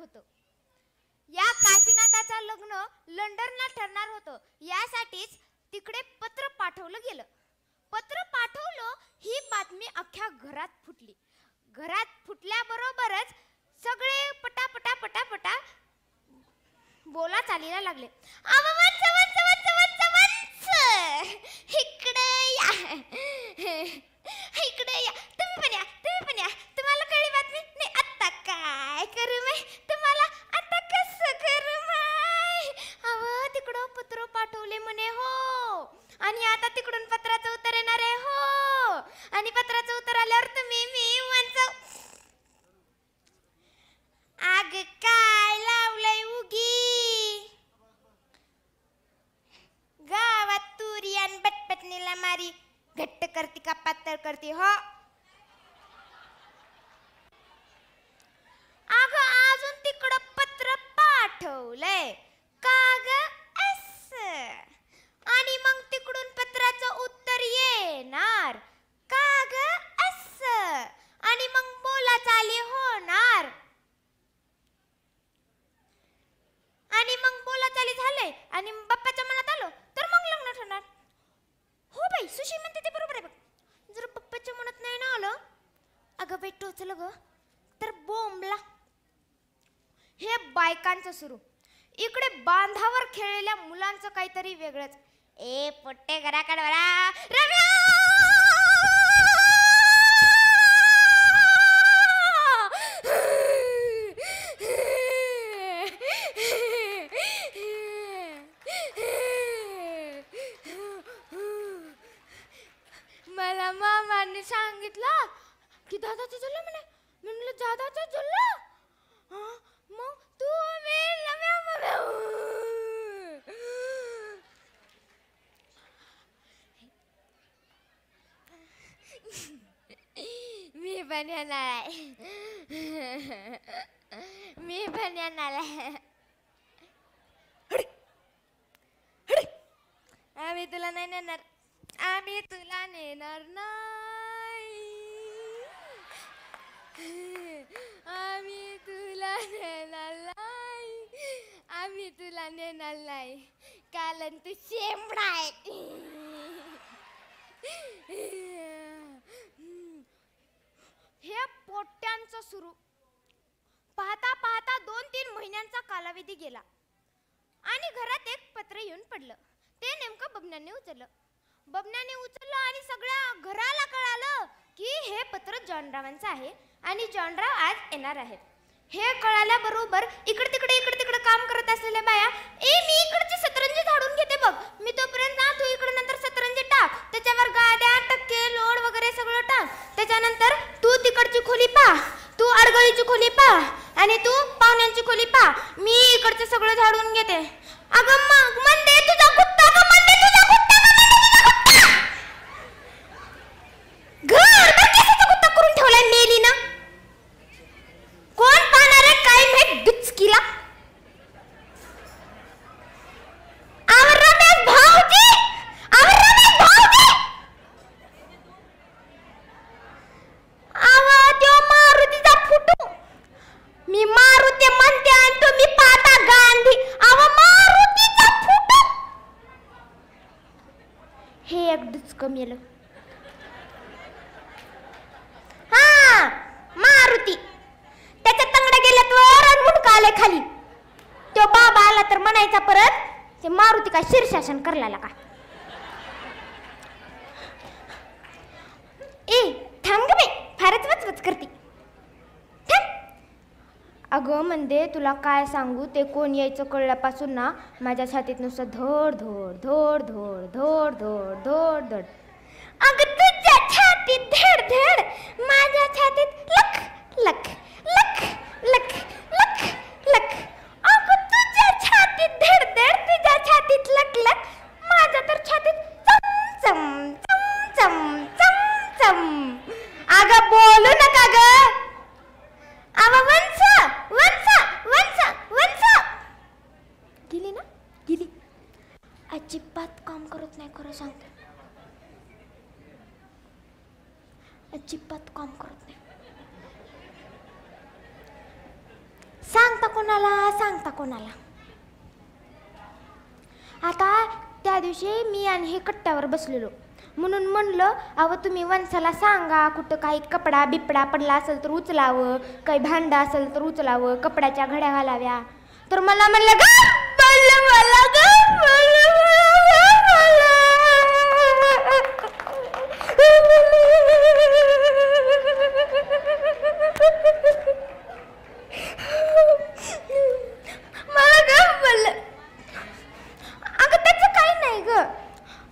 होतं. या काशीनाथाचं लग्न लंडनला ठरणार होतं. यासाठीच तिकडे पत्र पाठवलं गेलं. पत्र पाठवलं ही बातमी अख्ख्या घरात फुटली. घरात फुटल्याबरोबरच सगळे पटापटा पटापटा बोला चालीला लागले. वंस वंस वंस वंस वंस इकडे या, इकडे या, तुम्ही पण या, तुम्ही पण या. तुम्हाला कळली बातमी नाही? आता काय करू माय, तुम्हाला आता कसं करू माय? तिकडं पत्र पाठवले म्हणे हो, आणि आता तिकडून पत्राचं उत्तर येणार आहे हो, आणि पत्राचं उत्तर आल्यावर तुम्ही मी वंस. आग काय लावलंय उगी गावात तुरी आणि बटपटणीला मारी, घट्ट करती का पातळ करती हो? अग अजून तिकडं पत्र पाठवलंय काग असं, आणि मग तिकडून पत्राचं उत्तर येणार काग असं, आणि मग बोला चाली होणार, आणि मग बोला चाली झाले आणि बाप्पाच्या मनात आलो तर मग लग्न ठरणार. हो बाई, सुशी म्हणते ते बरोबर आहे बघ. जर बाप्पाच्या मनात नाही ना आलं, अगं बाई टोचलं ग तर बोंबला. हे बायकांचं सुरू. इकडे बांधावर खेळलेल्या मुलांचं काहीतरी वेगळंच. ए पोट्टे घराकडे वळा, रम्या मला मामाने सांगितलं की दादाचं झालं म्हणे. म्हणलं दादाचं झालं, मग तू मी पण येणार आहे, मी पण येणार आहे. आम्ही तुला नाही नेणार, आम्ही तुला नेणार नाही, आम्ही तुला नेणार नाही, आम्ही तुला नेणार नाही, कारण तू शेंबडा आहे. हे पोट्यांचं सुरू. पाहता पाहता 2-3 महिन्यांचा कालावधी गेला आणि घरात एक पत्र येऊन पडलं. ते नेमकं बबन्याने उचललं. बबन्याने उचललं आणि सगळ्या घराला कळालं की हे पत्र जॉनरावांचं आहे आणि जॉनराव आज येणार आहेत. हे कळाल्याबरोबर इकडे तिकडे काम करत असलेल्या बाया, मी इकडची सतरंजी झाडून घेते बघ, मी तोपर्यंत ना तू इकडे नंतर सतरंजी टाक, त्याच्यावर गाद्या टक्के लोड वगैरे सगळं टाक, त्याच्यानंतर तू तिकडची खोली पा, तू अडगळीची खोली पा, आणि तू पाहुण्यांची खोली पा, मी इकडचं सगळं झाडून घेते. अगं मग म्हणते तुझा कुत्ता का, म्हणते तुझा कुत्ता का, म्हणते तुझा कुत्ता. घर केसाचा कुत्ता करून ठेवलाय मेली ना. कोण पाहणार आहे काय माहित दुचकीला. रमेश भाऊजी, रमेश भाऊजी, त्यो मारुतीचा फुटू. मी मारुती म्हणते आणि तुम्ही पाहता गांधी. मारुतीचा फुटू. हे एक दुचक मेलं. हा मारुती, त्याच्या तंगड्या गेल्यात वर आणि मुंडका आले खाली. तो बाबा आला तर म्हणायचा परत ते मारुती काय शीर्षासन करला का. थांब ग बाई, फारच वचवच करते. अगं म्हणते तुला काय सांगू, ते कोण यायचं कळल्यापासून ना माझ्या छातीत नुसतं धड धड धड धड धड धड धड धड. अगं तुझ्या छातीत धड धड, माझ्या छातीत लख लख लख लख लख लख. अगं तुझ्या छातीत धड धड, तुझ्या छातीत लख लख, माझ्या तर छातीत चम चम चम चम चम. अगं बोलू नका ग. वंस वंस वंस वंस. गेली ना, गेली. अजिबात काम करत नाही, खरं सांगते, अजिबात काम करत नाही. सांगता कोणाला सांगता कोणाला. आता त्या दिवशी मी आणि हे कट्ट्यावर बसलेलो म्हणून म्हणलं अहो तुम्ही वंशाला सांगा कुठं काही कपडा बिपडा पडला असेल तर उचलावं, काही भांडं असेल तर उचलावं, कपड्याच्या घड्या घालाव्या. तर मला म्हणलं अगं त्याचं काही नाही ग,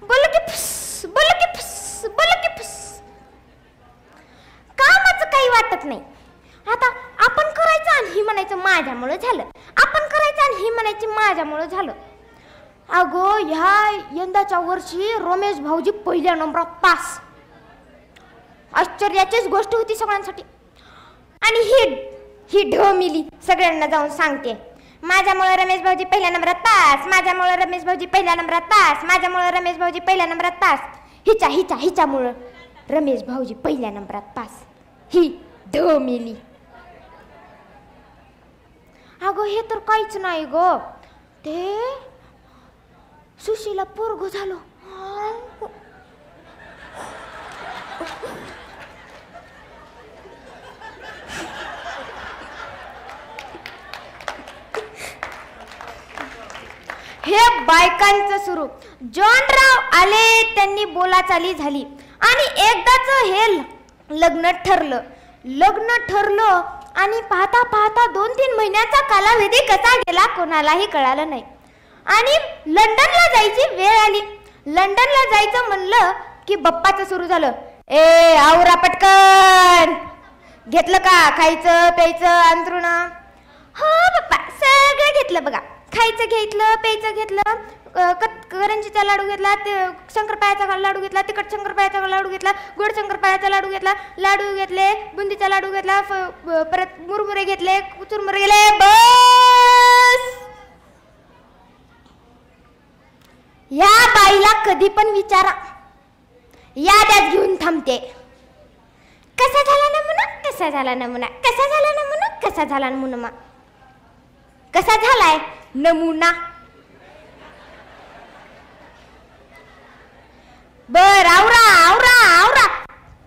बोल की फुस, बोल की फुस, बोल की फुस. कामाचं काही वाटत नाही. आता आपण करायचं आणि ही म्हणायचं माझ्यामुळं झालं, आपण करायचं आणि ही म्हणायची माझ्यामुळं झालं. अगो ह्या यंदाच्या वर्षी रमेश भाऊजी पहिल्या नंबरात पास. आश्चर्याचीच गोष्ट होती सगळ्यांसाठी. आणि ही ढमिली सगळ्यांना जाऊन सांगते माझ्यामुळे रमेश भाऊजी पहिल्या नंबरात पास, माझ्यामुळे रमेश भाऊजी पहिल्या नंबरात पास, माझ्यामुळे रमेश भाऊजी पहिल्या नंबरात पास, हिच्यामुळं रमेश भाऊजी पहिल्या नंबरात पास. ही ढमिली. अगं हे तर काहीच नाही ग, ते सुशीला पोरग झालो. हे बायकांचं सुरू. जॉनराव आले, त्यांनी बोलाचाली झाली आणि एकदाच हे लग्न ठरलं आणि पाहता पाहता 2-3 महिन्याचा कालावधी कसा गेला कोणालाही कळालं नाही. आणि लंडनला जायची वेळ आली. लंडनला जायचं म्हणलं की बप्पाचं सुरू झालं. ए आवरा पटकन, घेतलं का खायचं प्यायचं अंथरुण? हो बाप्पा सगळं घेतलं बघा. खायचं घेतलं, प्यायचं घेतलं, करंजीचा लाडू घेतला, शंकरपाळ्याचा लाडू घेतला, तिखट शंकरपाळ्याचा लाडू घेतला, गोड शंकरपाळ्याचा लाडू घेतला, लाडू घेतले, बुंदीचा लाडू घेतला, परत मुरमुरे घेतले, चुरमुरे गेले. बस. या बाईला कधी पण विचारा, याद्याच घेऊन थांबते. कसा झाला नमुना, कसा झाला नमुना, कसा झाला नमुना, कसा झाला नमुना, कसा झालाय नमुना. बर आवरा आवरा आवरा,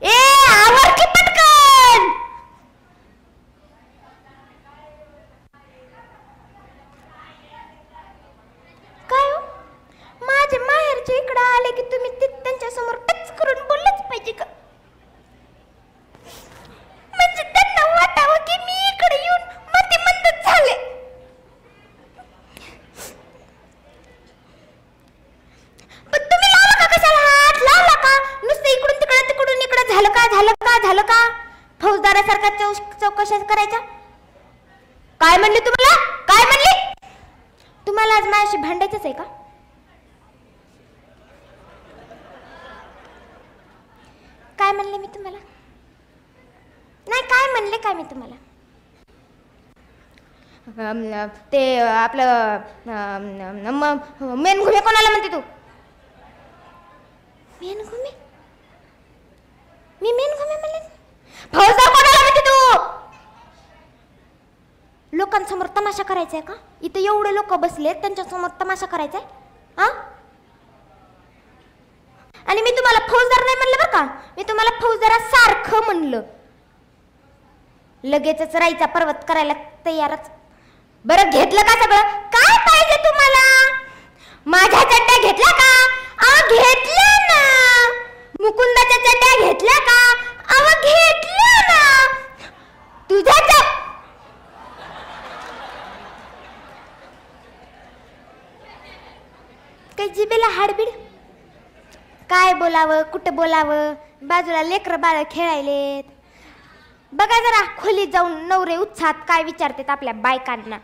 ए आवर की पटकन. काय हो माझे माहेरचे इकडे आले की तुम्ही त्यांच्या समोर टच करून बोललंच पाहिजे का? म्हणजे त्यांना वाटावं की मी इकडे येऊन मतिमंद झाले. पण तुम्ही लावला का कशाला हात? लावला का नुसतं इकडून तिकडे तिकडून इकडे? झालं का झालं का झालं का? फौजदारासारखा चौकशा करायच्या. काय म्हणली तुम्हाला? काय म्हणली? तुम्हाला आज माझ्याशी भांडायचंच आहे का? काय म्हणले मी तुम्हाला? नाही काय म्हणले काय मी तुम्हाला? ते आपलं मेनघुमे कोणाला म्हणते तू? मेनघुमे? मी मेनघुमे म्हणले? फौजदार कोणाला म्हणते तू? लोकांसमोर तमाशा करायचा आहे का? इथे एवढे लोक बसलेत त्यांच्या समोर तमाशा करायचा आहे हा? आणि मी तुम्हाला फौजदार नाही म्हणलं बरं का, मी तुम्हाला फौजदारासारखं म्हणलं. लगेचच राईचा पर्वत करायला तयारच. बरं घेतलं का सगळं? काय पाहिजे तुम्हाला? माझ्या चड्ड्या घेतल्या का? घेतल्या ना. मुकुंदाच्या चड्ड्या घेतल्या का? घेतल्या ना. तुझ्या काही जिभेला हाडबीड? काय बोलावं कुठं बोलावं? बाजूला लेकरं बाळ खेळायलेत. बघा जरा खोलीत जाऊन नवरे उत्साहात काय विचारतात आपल्या बायकांना.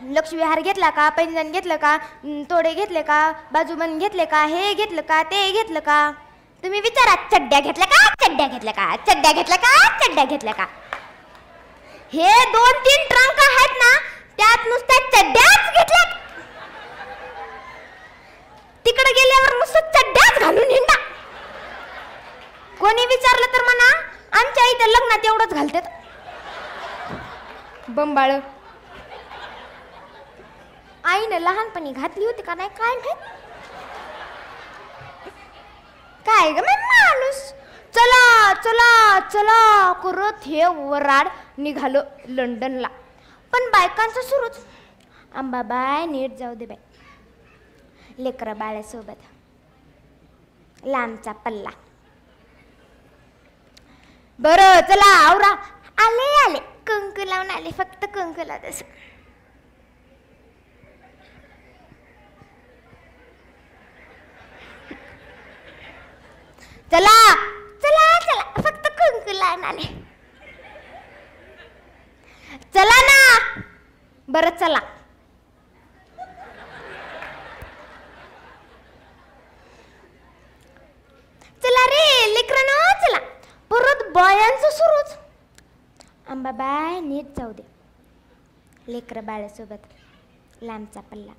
लक्ष्मीहार घेतला का? पैंजण घेतलं का? तोडे घेतले का? बाजूबंद घेतले का? हे घेतलं का? ते घेतलं का? तुम्ही विचारा चड्ड्या घेतल्या का? चड्ड्या घेतल्या का? चड्ड्या घेतल्या का? चड्ड्या घेतल्या का? हे 2-3 ट्रंक आहेत ना त्यात नुसत्या चड्ड्याच घेतल्या. तिकडे गेल्यावर नुसतं चड्ड्याच घालून हिंडा. कोणी विचारलं तर म्हणा आमच्या इथं लग्नात एवढंच घालतात. बंबाळ आईनं लहानपणी घातली होती का नाही काय माहित. काय ग माणूस. चला चला चला करत हे वराड निघालं लंडनला. पण बायकांचं सुरूच. अंबाबाई नीट जाऊ दे बाई. लेकरं बाळ्यासोबत लांबचा पल्ला. बरं चला आवरा. आले आले कंकू लावून आले. फक्त कंकू लावत असं. चला चला चला फक्त कुंकू लावून आले. चला ना. बरं चला. चला रे लेकरांनो चला. परत बायांचं सुरूच. अंबाबाई नीट जाऊ दे. लेकरं बाळासोबत लांबचा पल्ला.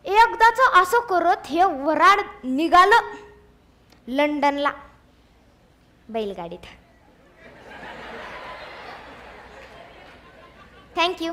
एकदाच असं करत हे वराड निघालं लंडनला बैलगाडीत. थँक्यू.